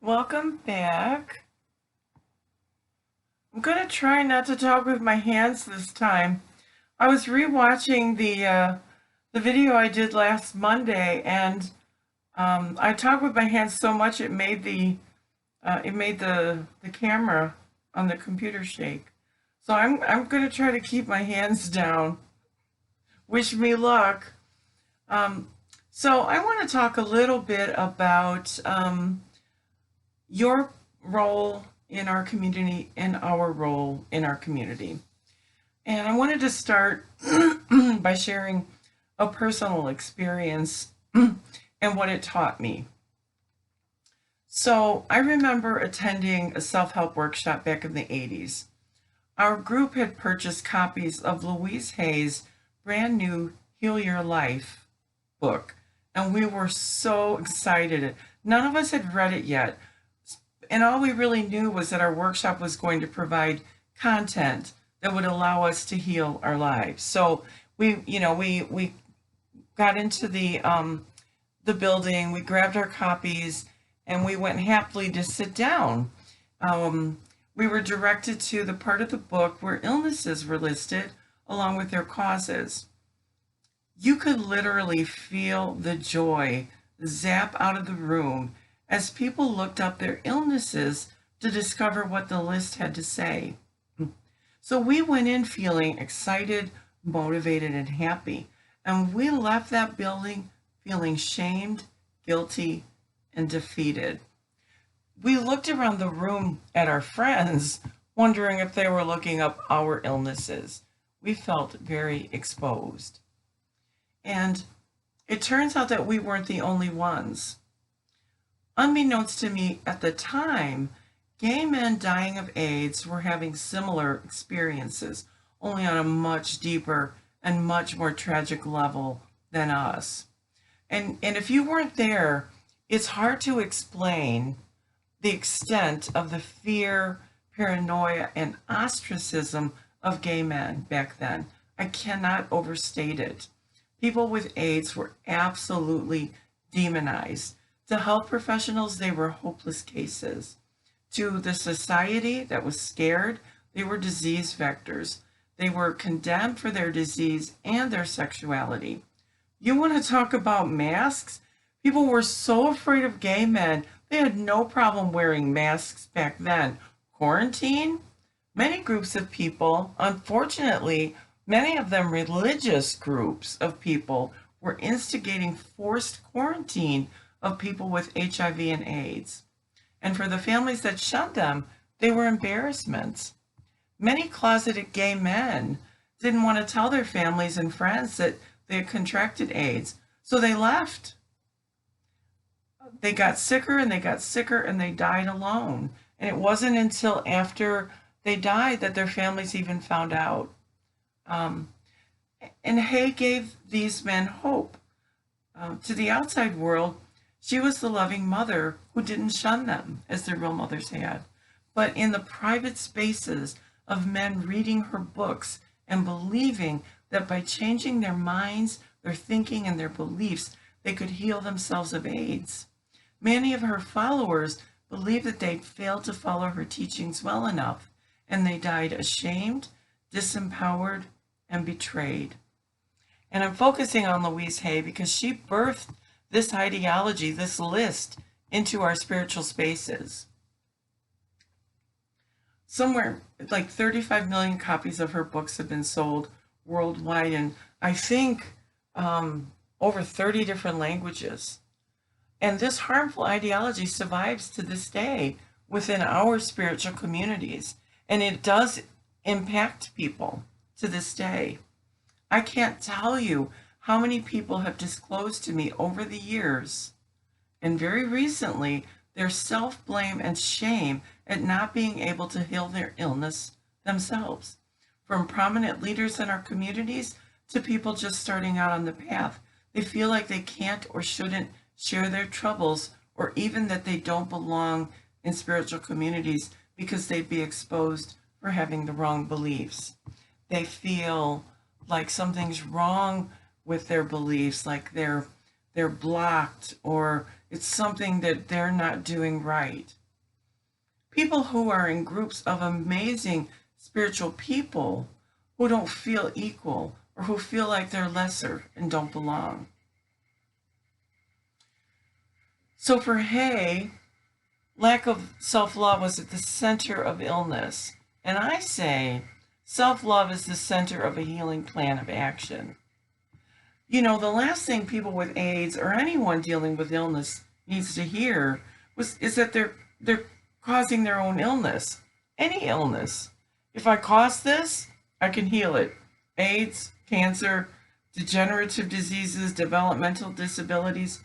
Welcome back. I'm going to try not to talk with my hands this time. I was rewatching the video I did last Monday, and I talked with my hands so much it made the camera on the computer shake. So I'm going to try to keep my hands down. Wish me luck. So I want to talk a little bit about your role in our community and our role in our community. And I wanted to start by sharing a personal experience and what it taught me. So I remember attending a self-help workshop back in the 80s. Our group had purchased copies of Louise Hay's brand new Heal Your Life book, and we were so excited. None of us had read it yet, and all we really knew was that our workshop was going to provide content that would allow us to heal our lives. So we got into the building, we grabbed our copies, and we went happily to sit down. We were directed to the part of the book where illnesses were listed along with their causes. You could literally feel the joy zap out of the room as people looked up their illnesses to discover what the list had to say. So we went in feeling excited, motivated, and happy, and we left that building feeling shamed, guilty, and defeated. We looked around the room at our friends, wondering if they were looking up our illnesses. We felt very exposed. And it turns out that we weren't the only ones. Unbeknownst to me at the time, gay men dying of AIDS were having similar experiences, only on a much deeper and much more tragic level than us. And if you weren't there, it's hard to explain the extent of the fear, paranoia, and ostracism of gay men back then. I cannot overstate it. People with AIDS were absolutely demonized. To health professionals, they were hopeless cases. To the society that was scared, they were disease vectors. They were condemned for their disease and their sexuality. You want to talk about masks? People were so afraid of gay men, they had no problem wearing masks back then. Quarantine? Many groups of people, unfortunately, many of them religious groups of people, were instigating forced quarantine of people with HIV and AIDS. And for the families that shunned them, they were embarrassments. Many closeted gay men didn't want to tell their families and friends that they had contracted AIDS, so they left. They got sicker and they got sicker and they died alone. And it wasn't until after they died that their families even found out. And Hay gave these men hope. To the outside world, she was the loving mother who didn't shun them as their real mothers had. But in the private spaces of men reading her books and believing that by changing their minds, their thinking, and their beliefs, they could heal themselves of AIDS. Many of her followers believed that they'd failed to follow her teachings well enough, and they died ashamed, disempowered, and betrayed. And I'm focusing on Louise Hay because she birthed this ideology, this list, into our spiritual spaces. Somewhere like 35 million copies of her books have been sold worldwide, and I think over 30 different languages. And this harmful ideology survives to this day within our spiritual communities, and it does impact people to this day. I can't tell you how many people have disclosed to me over the years, and very recently, their self-blame and shame at not being able to heal their illness themselves. From prominent leaders in our communities to people just starting out on the path, they feel like they can't or shouldn't share their troubles, or even that they don't belong in spiritual communities because they'd be exposed for having the wrong beliefs. They feel like something's wrong with their beliefs, like they're they're blocked, or it's something that they're not doing right. People who are in groups of amazing spiritual people who don't feel equal or who feel like they're lesser and don't belong. So for Hay, lack of self-love was at the center of illness. And I say self-love is the center of a healing plan of action. The last thing people with AIDS or anyone dealing with illness needs to hear is that they're causing their own illness. Any illness. If I cause this, I can heal it. AIDS, cancer, degenerative diseases, developmental disabilities.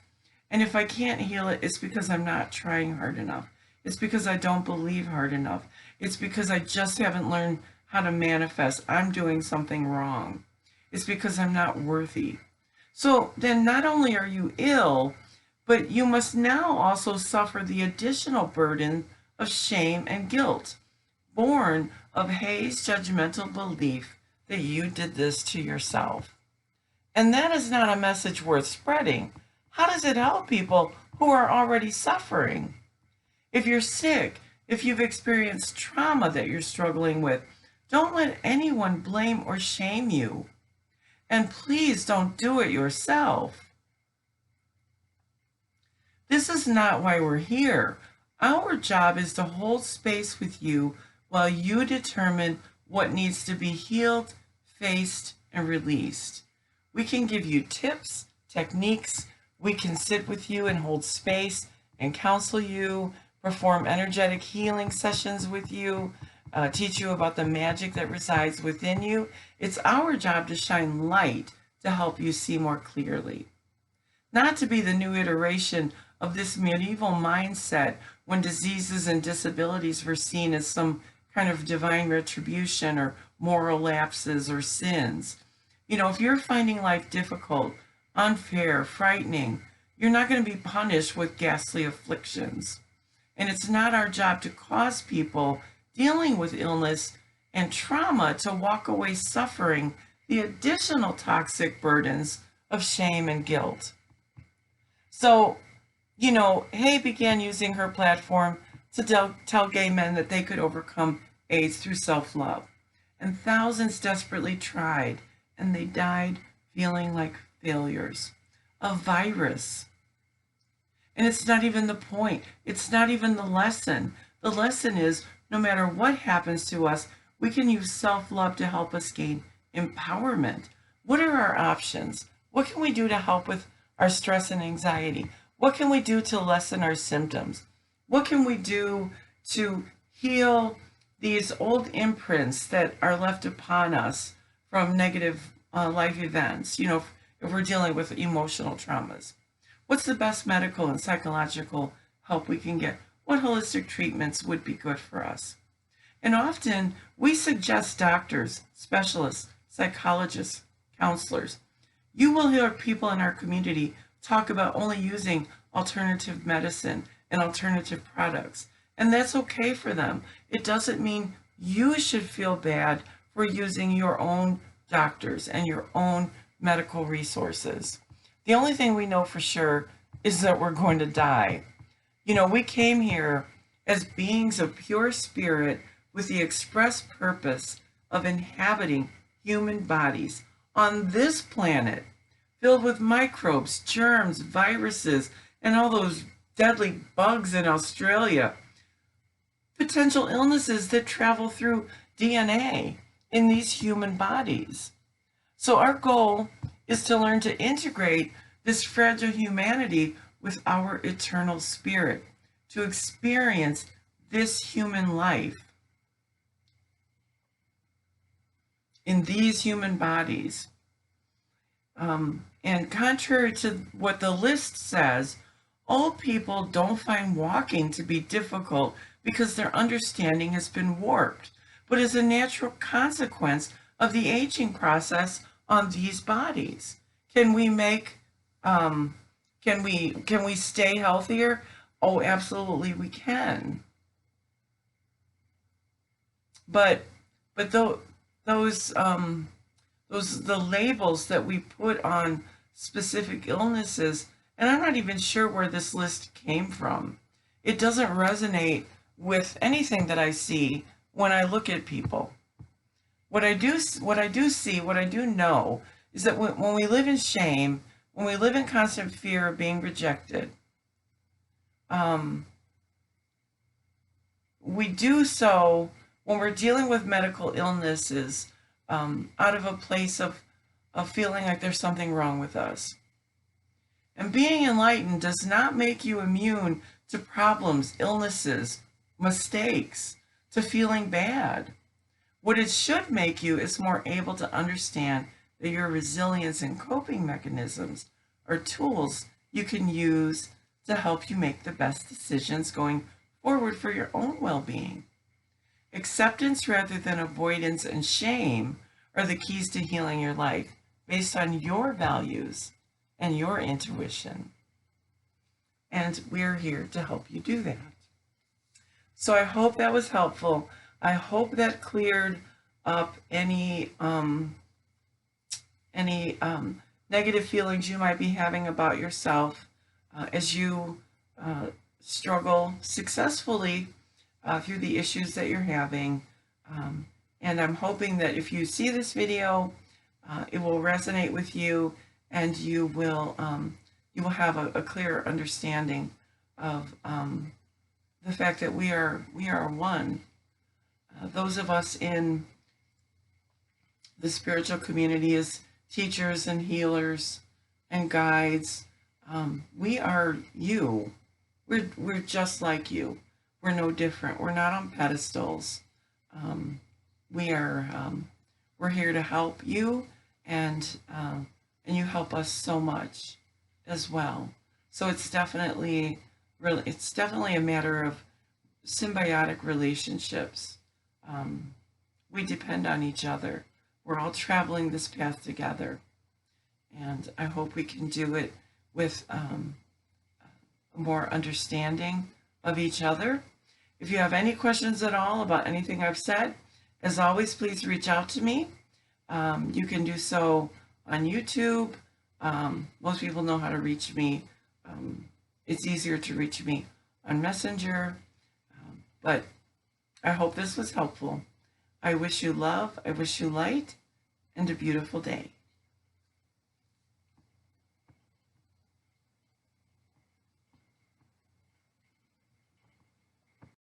And if I can't heal it, it's because I'm not trying hard enough. It's because I don't believe hard enough. It's because I just haven't learned how to manifest. I'm doing something wrong. It's because I'm not worthy. So then not only are you ill, but you must now also suffer the additional burden of shame and guilt, born of Hay's judgmental belief that you did this to yourself. And that is not a message worth spreading. How does it help people who are already suffering? If you're sick, if you've experienced trauma that you're struggling with, don't let anyone blame or shame you. And please don't do it yourself. This is not why we're here. Our job is to hold space with you while you determine what needs to be healed, faced, and released. We can give you tips, techniques. We can sit with you and hold space and counsel you, perform energetic healing sessions with you, teach you about the magic that resides within you. It's our job to shine light to help you see more clearly. Not to be the new iteration of this medieval mindset when diseases and disabilities were seen as some kind of divine retribution or moral lapses or sins. If you're finding life difficult, unfair, frightening, you're not going to be punished with ghastly afflictions. And it's not our job to cause people dealing with illness and trauma to walk away suffering the additional toxic burdens of shame and guilt. So, Hay began using her platform to tell gay men that they could overcome AIDS through self-love. And thousands desperately tried, and they died feeling like failures. A virus. And it's not even the point. It's not even the lesson. The lesson is, no matter what happens to us, we can use self-love to help us gain empowerment. What are our options? What can we do to help with our stress and anxiety? What can we do to lessen our symptoms? What can we do to heal these old imprints that are left upon us from negative life events, if we're dealing with emotional traumas? What's the best medical and psychological help we can get? What holistic treatments would be good for us? And often we suggest doctors, specialists, psychologists, counselors. You will hear people in our community talk about only using alternative medicine and alternative products. And that's okay for them. It doesn't mean you should feel bad for using your own doctors and your own medical resources. The only thing we know for sure is that we're going to die. We came here as beings of pure spirit with the express purpose of inhabiting human bodies on this planet, filled with microbes, germs, viruses, and all those deadly bugs in Australia. Potential illnesses that travel through DNA in these human bodies. So our goal is to learn to integrate this fragile humanity with our eternal spirit, to experience this human life in these human bodies. And contrary to what the list says, old people don't find walking to be difficult because their understanding has been warped, but is a natural consequence of the aging process on these bodies. Can we make, can we stay healthier? Oh, absolutely we can. But the labels that we put on specific illnesses And I'm not even sure where this list came from. It doesn't resonate with anything that I see when I look at people. What I do see, what I do know is that when we live in shame, when we live in constant fear of being rejected, we do so when we're dealing with medical illnesses out of a place of feeling like there's something wrong with us. And being enlightened does not make you immune to problems, illnesses, mistakes, to feeling bad. What it should make you is more able to understand that your resilience and coping mechanisms are tools you can use to help you make the best decisions going forward for your own well-being. Acceptance rather than avoidance and shame are the keys to healing your life based on your values and your intuition. And we're here to help you do that. So I hope that was helpful. I hope that cleared up any negative feelings you might be having about yourself as you struggle successfully through the issues that you're having. And I'm hoping that if you see this video, it will resonate with you, and you will have a clear understanding of the fact that we are one. Those of us in the spiritual community as teachers and healers and guides, we are you. We're just like you. We're no different. We're not on pedestals. We're here to help you, and you help us so much as well. So it's definitely a matter of symbiotic relationships. We depend on each other. We're all traveling this path together, and I hope we can do it with more understanding of each other. If you have any questions at all about anything I've said, as always, please reach out to me. You can do so on YouTube. Most people know how to reach me. It's easier to reach me on Messenger, but I hope this was helpful. I wish you love, I wish you light, and a beautiful day.